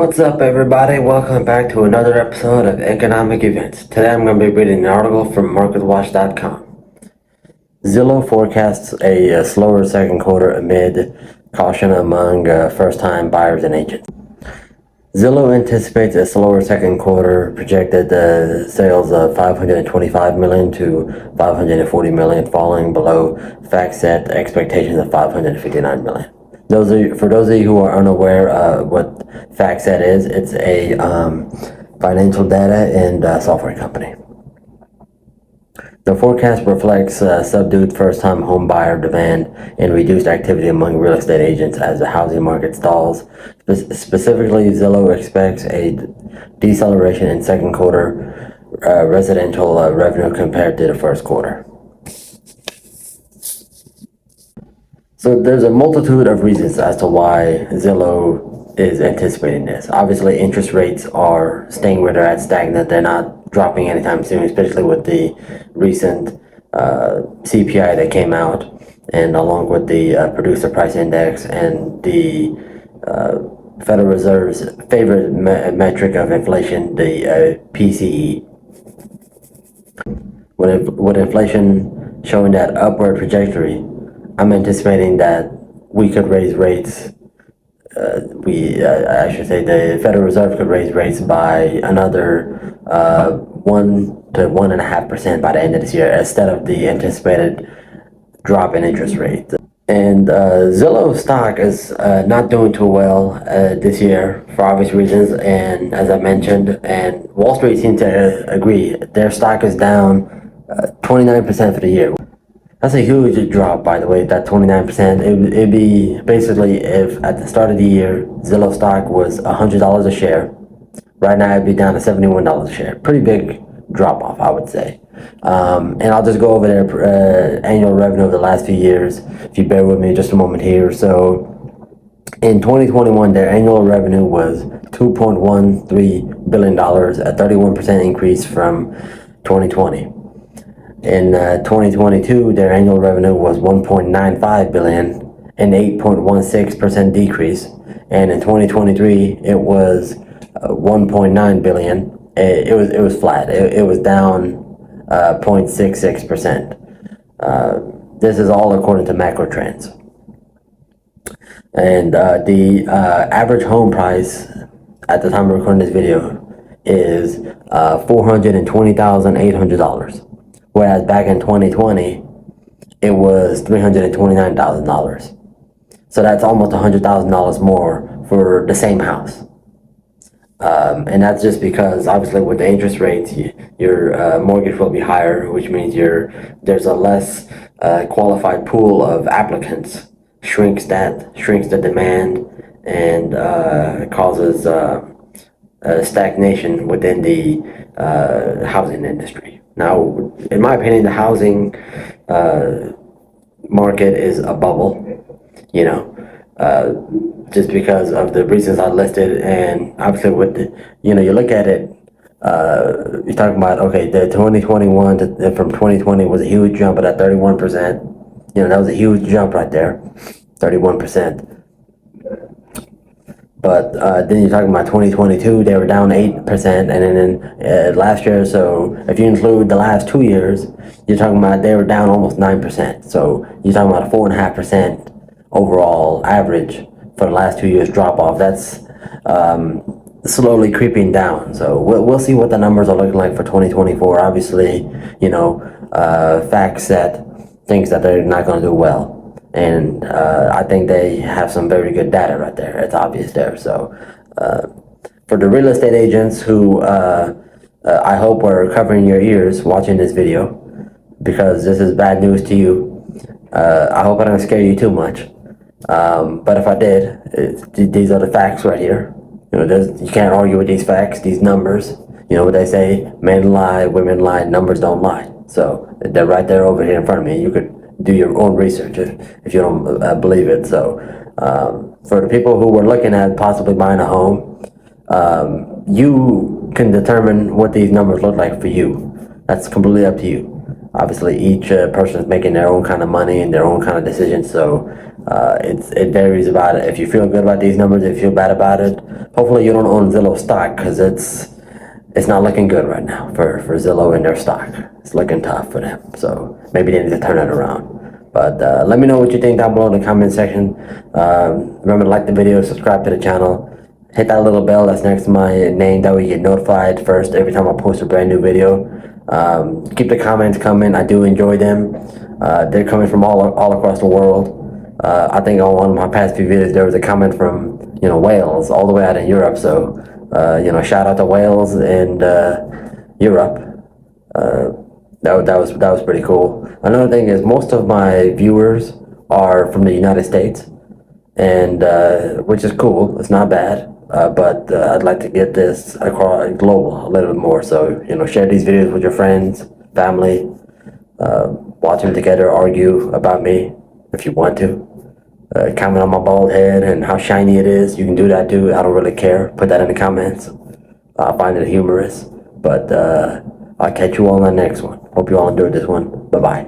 What's up, everybody? Welcome back to another episode of Economic Events. Today I'm going to be reading an article from MarketWatch.com. Zillow forecasts a slower second quarter amid caution among first-time buyers and agents. Zillow anticipates a slower second quarter, projected sales of $525 million to $540 million, falling below FactSet expectations of $559 million. For those of you who are unaware, what FactSet is, it's a financial data and software company. The forecast reflects subdued first-time home buyer demand and reduced activity among real estate agents as the housing market stalls. Specifically, Zillow expects a deceleration in second quarter residential revenue compared to the first quarter. So there's a multitude of reasons as to why Zillow is anticipating this. Obviously, interest rates are staying where they're at, stagnant. They're not dropping anytime soon, especially with the recent CPI that came out, and along with the producer price index and the Federal Reserve's favorite metric of inflation, the PCE. With inflation showing that upward trajectory, I'm anticipating that we could raise rates. I should say the Federal Reserve could raise rates by another 1 to 1.5% by the end of this year, instead of the anticipated drop in interest rates. And Zillow stock is not doing too well this year for obvious reasons. And as I mentioned, and Wall Street seems to agree, their stock is down 29% for the year. That's a huge drop, by the way, that 29%. It'd be basically if at the start of the year, Zillow stock was $100 a share. Right now, it'd be down to $71 a share. Pretty big drop off, I would say. And I'll just go over their annual revenue of the last few years, if you bear with me just a moment here. So in 2021, their annual revenue was $2.13 billion, a 31% increase from 2020. In 2022, their annual revenue was $1.95 billion, an 8.16% decrease. And in 2023, it was $1.9 billion. It was flat. It was down 0.66%. This is all according to macro trends. And the average home price at the time of recording this video is $420,800. Whereas back in 2020, it was $329,000. So that's almost $100,000 more for the same house. And that's just because, obviously, with the interest rates, your mortgage will be higher, which means there's a less qualified pool of applicants. Shrinks the demand, and causes stagnation within the housing industry. Now, in my opinion, the housing market is a bubble, just because of the reasons I listed. And obviously with you look at it, you're talking about, okay, the 2021 from 2020 was a huge jump at 31%. That was a huge jump right there, 31%. But then you're talking about 2022, they were down 8%, and then last year, so if you include the last 2 years, you're talking about they were down almost 9%. So you're talking about a 4.5% overall average for the last 2 years drop off. That's slowly creeping down. So we'll see what the numbers are looking like for 2024. Obviously, FactSet thinks that they're not going to do well. And I think they have some very good data right there. It's obvious there. So for the real estate agents who I hope are covering your ears watching this video, because this is bad news to you. I hope I don't scare you too much. But if I did, these are the facts right here. You can't argue with these facts, these numbers. You know what they say, men lie, women lie, numbers don't lie. So they're right there over here in front of me. You could do your own research if you don't believe it. So for the people who were looking at possibly buying a home, you can determine what these numbers look like for you. That's completely up to you. Obviously, each person is making their own kind of money and their own kind of decisions, so it varies about it. If you feel good about these numbers, if you feel bad about it, hopefully you don't own Zillow stock, because it's not looking good right now for Zillow and their stock. It's looking tough for them, so maybe they need to turn it around. But let me know what you think down below in the comment section. Remember to like the video, subscribe to the channel, hit that little bell that's next to my name, that way you get notified first every time I post a brand new video. Keep the comments coming. I do enjoy them. They're coming from all across the world. I think on one of my past few videos there was a comment from Wales, all the way out in Europe. So shout out to Wales and Europe. That was pretty cool. Another thing is, most of my viewers are from the United States, and which is cool. It's not bad. But I'd like to get this across global a little bit more. So share these videos with your friends, family. Watch them together, argue about me if you want to. Comment on my bald head and how shiny it is. You can do that too. I don't really care. Put that in the comments. I find it humorous. But I'll catch you all on the next one. Hope you all enjoyed this one. Bye bye.